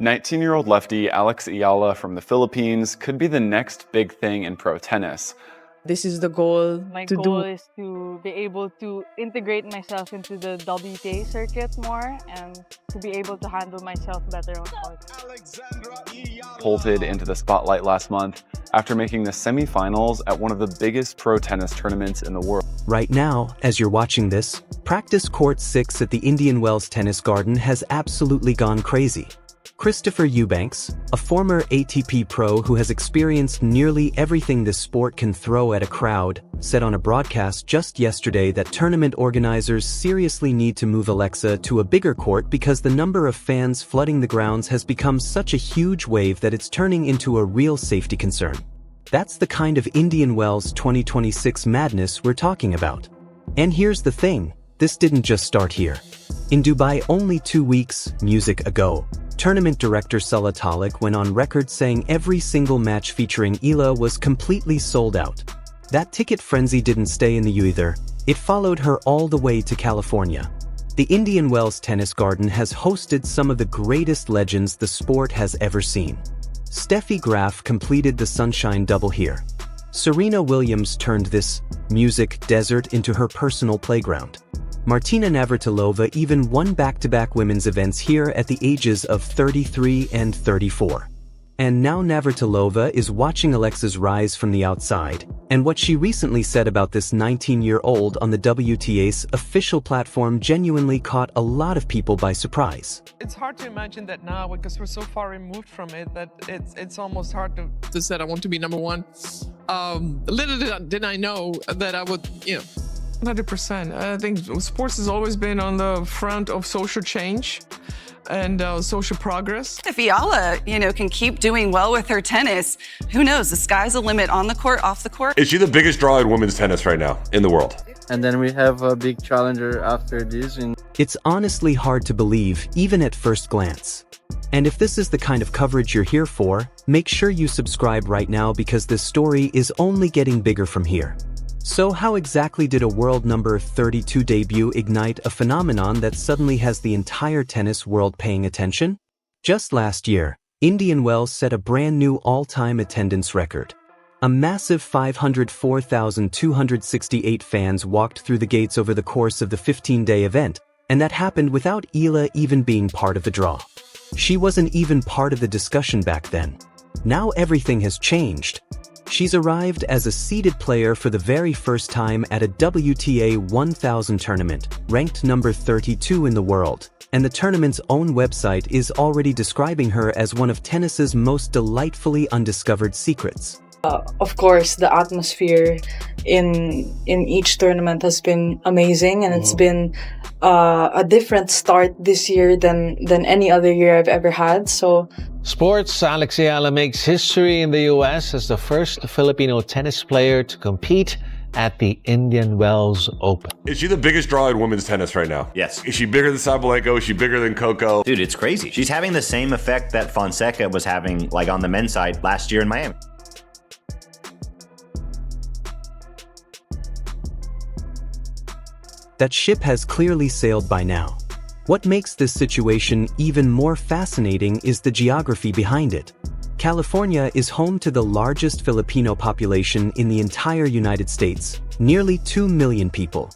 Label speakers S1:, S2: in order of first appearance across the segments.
S1: 19-year-old lefty Alex Eala from the Philippines could be the next big thing in pro tennis.
S2: This is the goal.
S3: My goal is to be able to integrate myself into the WTA circuit more and to be able to handle myself better on court.
S1: Bolted into the spotlight last month after making the semifinals at one of the biggest pro tennis tournaments in the world.
S4: Right now, as you're watching this, practice court 6 at the Indian Wells Tennis Garden has absolutely gone crazy. Christopher Eubanks, a former ATP pro who has experienced nearly everything this sport can throw at a crowd, said on a broadcast just yesterday that tournament organizers seriously need to move Alexa to a bigger court because the number of fans flooding the grounds has become such a huge wave that it's turning into a real safety concern. That's the kind of Indian Wells 2026 madness we're talking about. And here's the thing, this didn't just start here. In Dubai only 2 weeks, music ago, tournament director Salah Talik went on record saying every single match featuring Eala was completely sold out. That ticket frenzy didn't stay in the U either, it followed her all the way to California. The Indian Wells Tennis Garden has hosted some of the greatest legends the sport has ever seen. Steffi Graf completed the Sunshine Double here. Serena Williams turned this music desert into her personal playground. Martina Navratilova even won back-to-back women's events here at the ages of 33 and 34. And now Navratilova is watching Alexa's rise from the outside, and what she recently said about this 19-year-old on the WTA's official platform genuinely caught a lot of people by surprise.
S5: It's hard to imagine that now because we're so far removed from it that it's almost hard to say I want to be number one. Little did I know that I would, 100%. I think sports has always been on the front of social change and social progress.
S6: If Eala, can keep doing well with her tennis, who knows? The sky's the limit on the court, off the court.
S7: Is she the biggest draw in women's tennis right now in the world?
S8: And then we have a big challenger after this.
S4: It's honestly hard to believe, even at first glance. And if this is the kind of coverage you're here for, make sure you subscribe right now because this story is only getting bigger from here. So how exactly did a world number 32 debut ignite a phenomenon that suddenly has the entire tennis world paying attention? Just last year, Indian Wells set a brand new all-time attendance record. A massive 504,268 fans walked through the gates over the course of the 15-day event, and that happened without Eala even being part of the draw. She wasn't even part of the discussion back then. Now everything has changed. She's arrived as a seeded player for the very first time at a WTA 1000 tournament, ranked number 32 in the world, and the tournament's own website is already describing her as one of tennis's most delightfully undiscovered secrets.
S2: Of course, the atmosphere in each tournament has been amazing, and it's been a different start this year than any other year I've ever had. So,
S9: sports, Alex Eala makes history in the US as the first Filipino tennis player to compete at the Indian Wells Open.
S7: Is she the biggest draw in women's tennis right now?
S10: Yes.
S7: Is she bigger than Sabalenka? Is she bigger than Coco?
S10: Dude, it's crazy. She's having the same effect that Fonseca was having on the men's side last year in Miami.
S4: That ship has clearly sailed by now. What makes this situation even more fascinating is the geography behind it. California is home to the largest Filipino population in the entire United States, nearly 2 million people.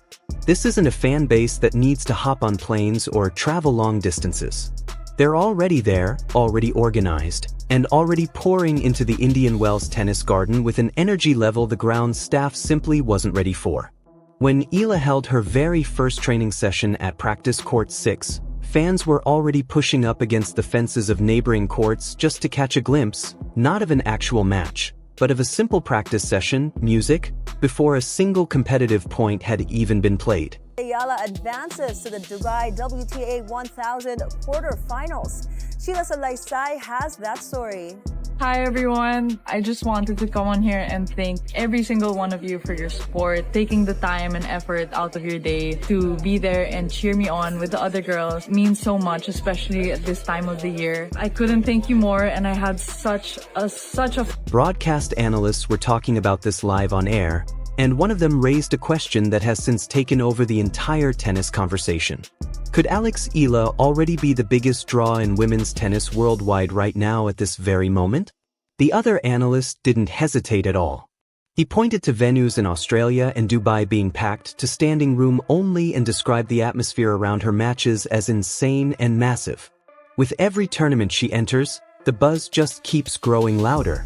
S4: This isn't a fan base that needs to hop on planes or travel long distances. They're already there, already organized, and already pouring into the Indian Wells Tennis Garden with an energy level the ground staff simply wasn't ready for. When Eala held her very first training session at Practice Court 6, fans were already pushing up against the fences of neighboring courts just to catch a glimpse, not of an actual match, but of a simple practice session, music, before a single competitive point had even been played.
S11: Eala advances to the Dubai WTA 1000 quarterfinals. Sheila Salaysay has that story.
S3: Hi everyone! I just wanted to come on here and thank every single one of you for your support, taking the time and effort out of your day to be there and cheer me on with the other girls. It means so much, especially at this time of the year. I couldn't thank you more, and I had such a...
S4: Broadcast analysts were talking about this live on air, and one of them raised a question that has since taken over the entire tennis conversation. Could Alex Eala already be the biggest draw in women's tennis worldwide right now at this very moment? The other analyst didn't hesitate at all. He pointed to venues in Australia and Dubai being packed to standing room only and described the atmosphere around her matches as insane and massive. With every tournament she enters, the buzz just keeps growing louder.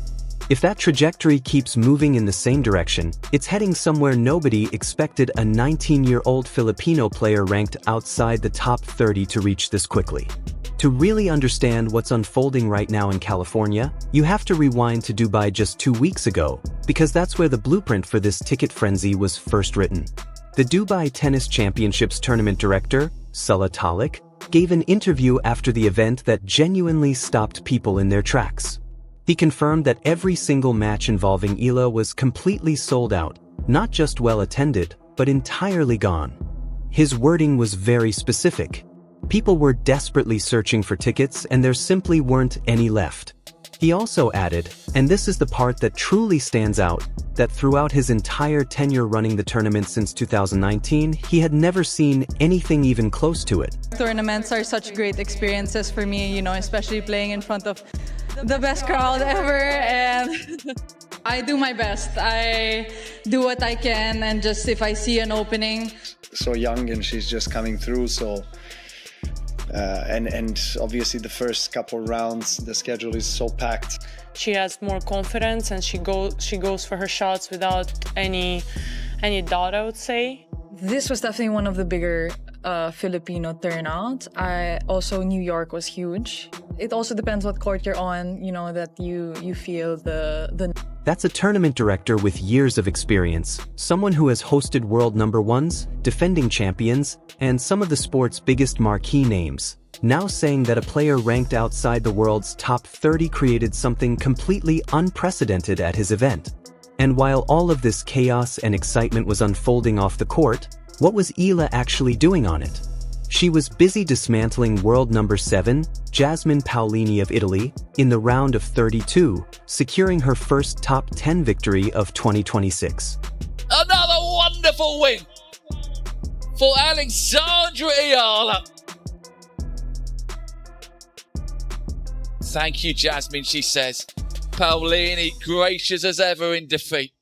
S4: If that trajectory keeps moving in the same direction, it's heading somewhere nobody expected a 19-year-old Filipino player ranked outside the top 30 to reach this quickly. To really understand what's unfolding right now in California, you have to rewind to Dubai just 2 weeks ago, because that's where the blueprint for this ticket frenzy was first written. The Dubai Tennis Championships tournament director, Salah Talik, gave an interview after the event that genuinely stopped people in their tracks. He confirmed that every single match involving Eala was completely sold out, not just well attended, but entirely gone. His wording was very specific. People were desperately searching for tickets and there simply weren't any left. He also added, and this is the part that truly stands out, that throughout his entire tenure running the tournament since 2019, he had never seen anything even close to it.
S3: Tournaments are such great experiences for me, especially playing in front of the best crowd ever, and I do my best. I do what I can, and just if I see an opening.
S12: So young and she's just coming through, so and obviously the first couple rounds the schedule is so packed.
S13: She has more confidence and she goes for her shots without any doubt, I would say.
S3: This was definitely one of the bigger Filipino turnouts. Also New York was huge. It also depends what court you're on, that you feel the
S4: That's a tournament director with years of experience, someone who has hosted world number ones, defending champions, and some of the sport's biggest marquee names, now saying that a player ranked outside the world's top 30 created something completely unprecedented at his event. And while all of this chaos and excitement was unfolding off the court, what was Eala actually doing on it? She was busy dismantling world number 7, Jasmine Paolini of Italy, in the round of 32, securing her first top 10 victory of 2026.
S14: Another wonderful win for Alexandra Eala. Thank you, Jasmine, she says. Paolini gracious as ever in defeat.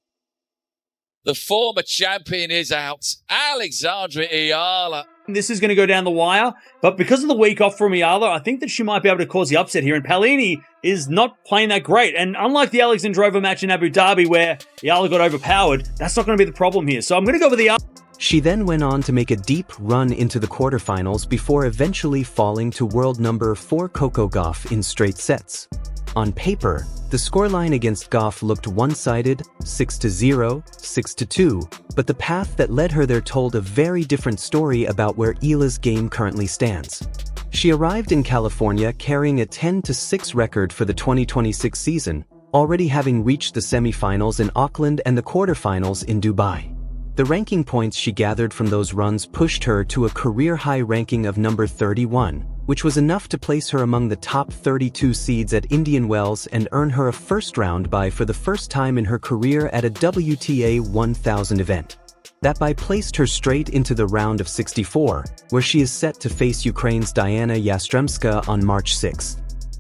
S14: The former champion is out, Alexandra Eala.
S15: This is going to go down the wire, but because of the week off from Eala, I think that she might be able to cause the upset here, and Paolini is not playing that great, and unlike the Alexandrova match in Abu Dhabi where Eala got overpowered, that's not going to be the problem here, so I'm going to go with Eala.
S4: She then went on to make a deep run into the quarterfinals before eventually falling to world number 4 Coco Gauff in straight sets. On paper, the scoreline against Gauff looked one-sided, 6-0, 6-2, but the path that led her there told a very different story about where Eala's game currently stands. She arrived in California carrying a 10-6 record for the 2026 season, already having reached the semifinals in Auckland and the quarterfinals in Dubai. The ranking points she gathered from those runs pushed her to a career-high ranking of number 31, which was enough to place her among the top 32 seeds at Indian Wells and earn her a first-round bye for the first time in her career at a WTA 1000 event. That bye placed her straight into the round of 64, where she is set to face Ukraine's Diana Yastremska on March 6th.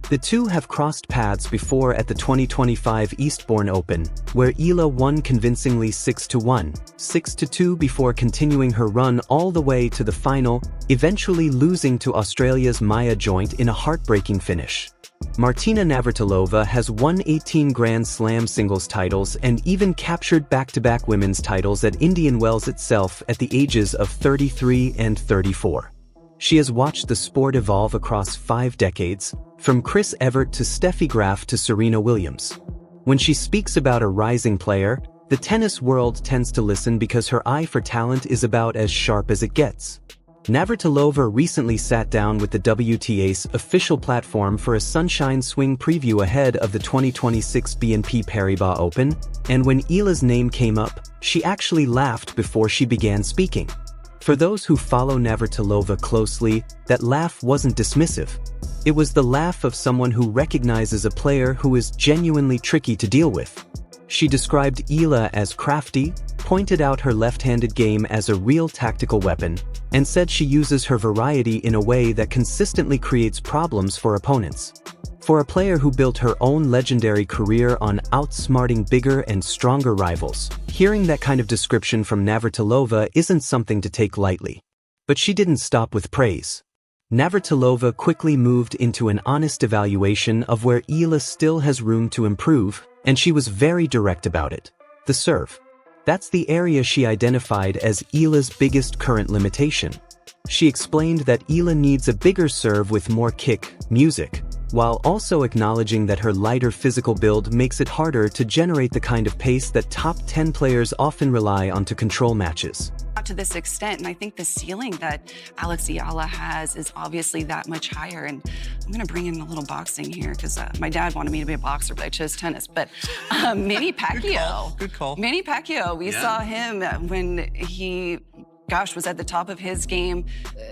S4: The two have crossed paths before at the 2025 Eastbourne Open, where Eala won convincingly 6-1, 6-2 before continuing her run all the way to the final, eventually losing to Australia's Maya Joint in a heartbreaking finish. Martina Navratilova has won 18 Grand Slam singles titles and even captured back-to-back women's titles at Indian Wells itself at the ages of 33 and 34. She has watched the sport evolve across 5 decades, from Chris Evert to Steffi Graf to Serena Williams. When she speaks about a rising player, the tennis world tends to listen because her eye for talent is about as sharp as it gets. Navratilova recently sat down with the WTA's official platform for a Sunshine Swing preview ahead of the 2026 BNP Paribas Open, and when Eala's name came up, she actually laughed before she began speaking. For those who follow Navratilova closely, that laugh wasn't dismissive. It was the laugh of someone who recognizes a player who is genuinely tricky to deal with. She described Eala as crafty, pointed out her left-handed game as a real tactical weapon, and said she uses her variety in a way that consistently creates problems for opponents. For a player who built her own legendary career on outsmarting bigger and stronger rivals, hearing that kind of description from Navratilova isn't something to take lightly. But she didn't stop with praise. Navratilova quickly moved into an honest evaluation of where Eala still has room to improve, and she was very direct about it. The serve. That's the area she identified as Eala's biggest current limitation. She explained that Eala needs a bigger serve with more kick, music, while also acknowledging that her lighter physical build makes it harder to generate the kind of pace that top 10 players often rely on to control matches.
S6: Not to this extent, and I think the ceiling that Alex Eala has is obviously that much higher. And I'm going to bring in a little boxing here because my dad wanted me to be a boxer, but I chose tennis. But Manny Pacquiao.
S16: Good call.
S6: Manny Pacquiao, we saw him when he was at the top of his game.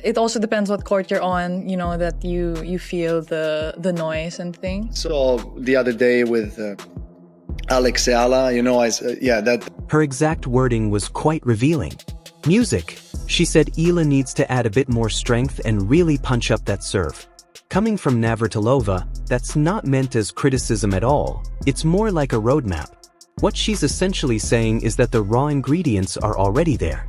S3: It also depends what court you're on, you know, that you feel the noise and things.
S12: So the other day with Alex Eala, you know,
S4: Her exact wording was quite revealing. Music. She said Eala needs to add a bit more strength and really punch up that serve. Coming from Navratilova, that's not meant as criticism at all. It's more like a roadmap. What she's essentially saying is that the raw ingredients are already there.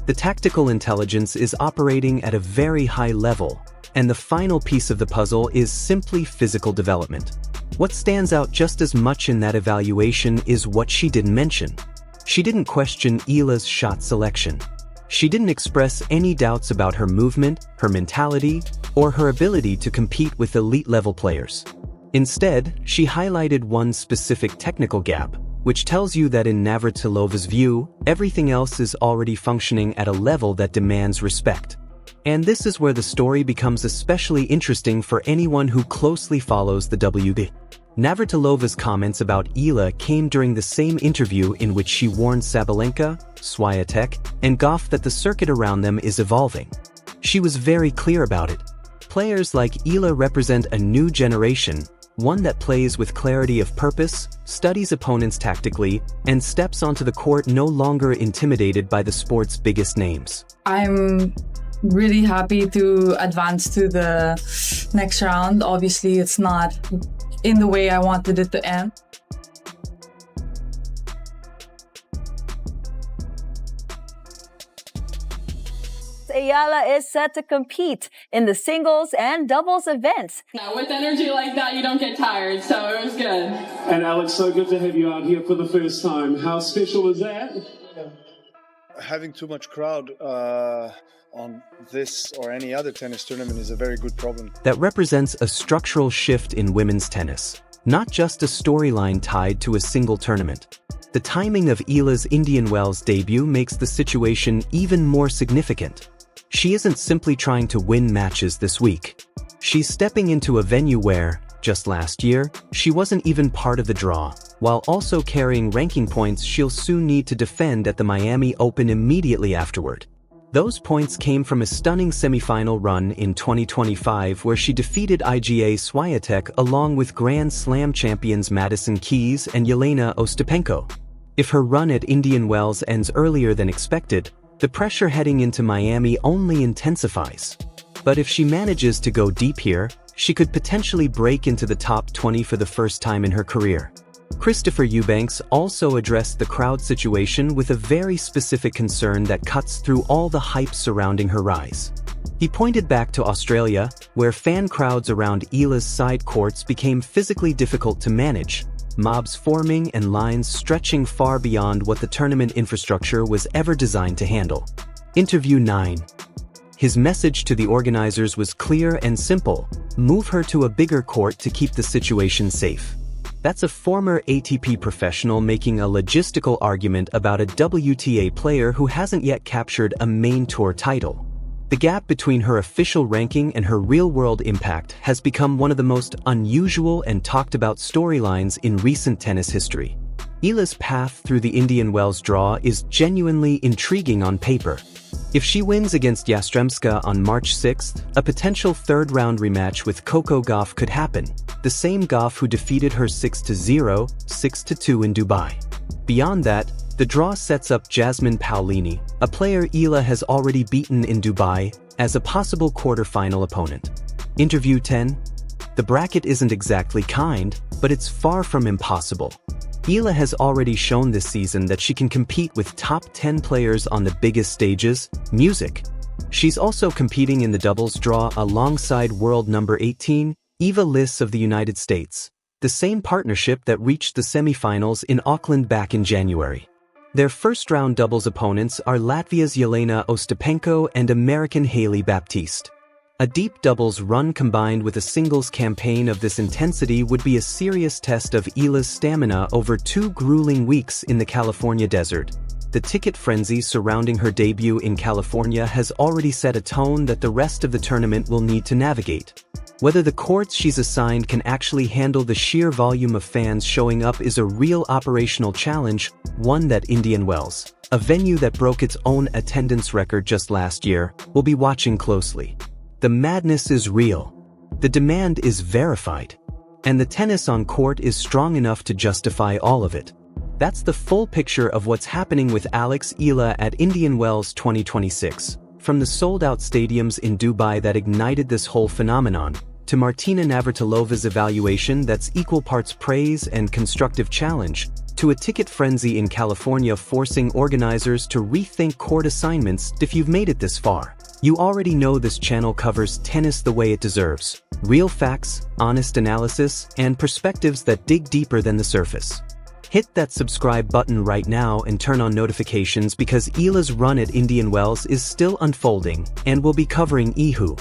S4: The tactical intelligence is operating at a very high level, and the final piece of the puzzle is simply physical development. What stands out just as much in that evaluation is what she didn't mention. She didn't question Eala's shot selection. She didn't express any doubts about her movement, her mentality, or her ability to compete with elite-level players. Instead, she highlighted one specific technical gap, which tells you that in Navratilova's view, everything else is already functioning at a level that demands respect. And this is where the story becomes especially interesting for anyone who closely follows the WTA. Navratilova's comments about Eala came during the same interview in which she warned Sabalenka, Swiatek, and Goff that the circuit around them is evolving. She was very clear about it. Players like Eala represent a new generation, one that plays with clarity of purpose, studies opponents tactically, and steps onto the court no longer intimidated by the sport's biggest names.
S3: I'm really happy to advance to the next round. Obviously, it's not in the way I wanted it to end.
S11: Eala is set to compete in the singles and doubles events.
S17: Now, with energy like that, you don't get tired, so it was good.
S18: And Alex, so good to have you out here for the first time. How special was that?
S12: Having too much crowd on this or any other tennis tournament is a very good problem.
S4: That represents a structural shift in women's tennis, not just a storyline tied to a single tournament. The timing of Eala's Indian Wells debut makes the situation even more significant. She isn't simply trying to win matches this week. She's stepping into a venue where, just last year, she wasn't even part of the draw, while also carrying ranking points she'll soon need to defend at the Miami Open immediately afterward. Those points came from a stunning semifinal run in 2025 where she defeated IGA Swiatek along with Grand Slam champions Madison Keys and Yelena Ostapenko. If her run at Indian Wells ends earlier than expected, the pressure heading into Miami only intensifies. But if she manages to go deep here, she could potentially break into the top 20 for the first time in her career. Christopher Eubanks also addressed the crowd situation with a very specific concern that cuts through all the hype surrounding her rise. He pointed back to Australia, where fan crowds around Eala's side courts became physically difficult to manage, mobs forming and lines stretching far beyond what the tournament infrastructure was ever designed to handle. Interview 9. His message to the organizers was clear and simple: move her to a bigger court to keep the situation safe. That's a former ATP professional making a logistical argument about a WTA player who hasn't yet captured a main tour title. The gap between her official ranking and her real-world impact has become one of the most unusual and talked-about storylines in recent tennis history. Eala's path through the Indian Wells draw is genuinely intriguing on paper. If she wins against Yastremska on March 6th, a potential third-round rematch with Coco Gauff could happen, the same Gauff who defeated her 6-0, 6-2 in Dubai. Beyond that, the draw sets up Jasmine Paolini, a player Eala has already beaten in Dubai, as a possible quarterfinal opponent. Interview 10. The bracket isn't exactly kind, but it's far from impossible. Eala has already shown this season that she can compete with top 10 players on the biggest stages, music. She's also competing in the doubles draw alongside world number 18, Eva Liss of the United States, the same partnership that reached the semifinals in Auckland back in January. Their first-round doubles opponents are Latvia's Jelena Ostapenko and American Hailey Baptiste. A deep doubles run combined with a singles campaign of this intensity would be a serious test of Eala's stamina over 2 grueling weeks in the California desert. The ticket frenzy surrounding her debut in California has already set a tone that the rest of the tournament will need to navigate. Whether the courts she's assigned can actually handle the sheer volume of fans showing up is a real operational challenge, one that Indian Wells, a venue that broke its own attendance record just last year, will be watching closely. The madness is real. The demand is verified. And the tennis on court is strong enough to justify all of it. That's the full picture of what's happening with Alex Eala at Indian Wells 2026. From the sold-out stadiums in Dubai that ignited this whole phenomenon, to Martina Navratilova's evaluation that's equal parts praise and constructive challenge, to a ticket frenzy in California forcing organizers to rethink court assignments. If you've made it this far, you already know this channel covers tennis the way it deserves. Real facts, honest analysis, and perspectives that dig deeper than the surface. Hit that subscribe button right now and turn on notifications because Eala's run at Indian Wells is still unfolding, and we'll be covering Ihu.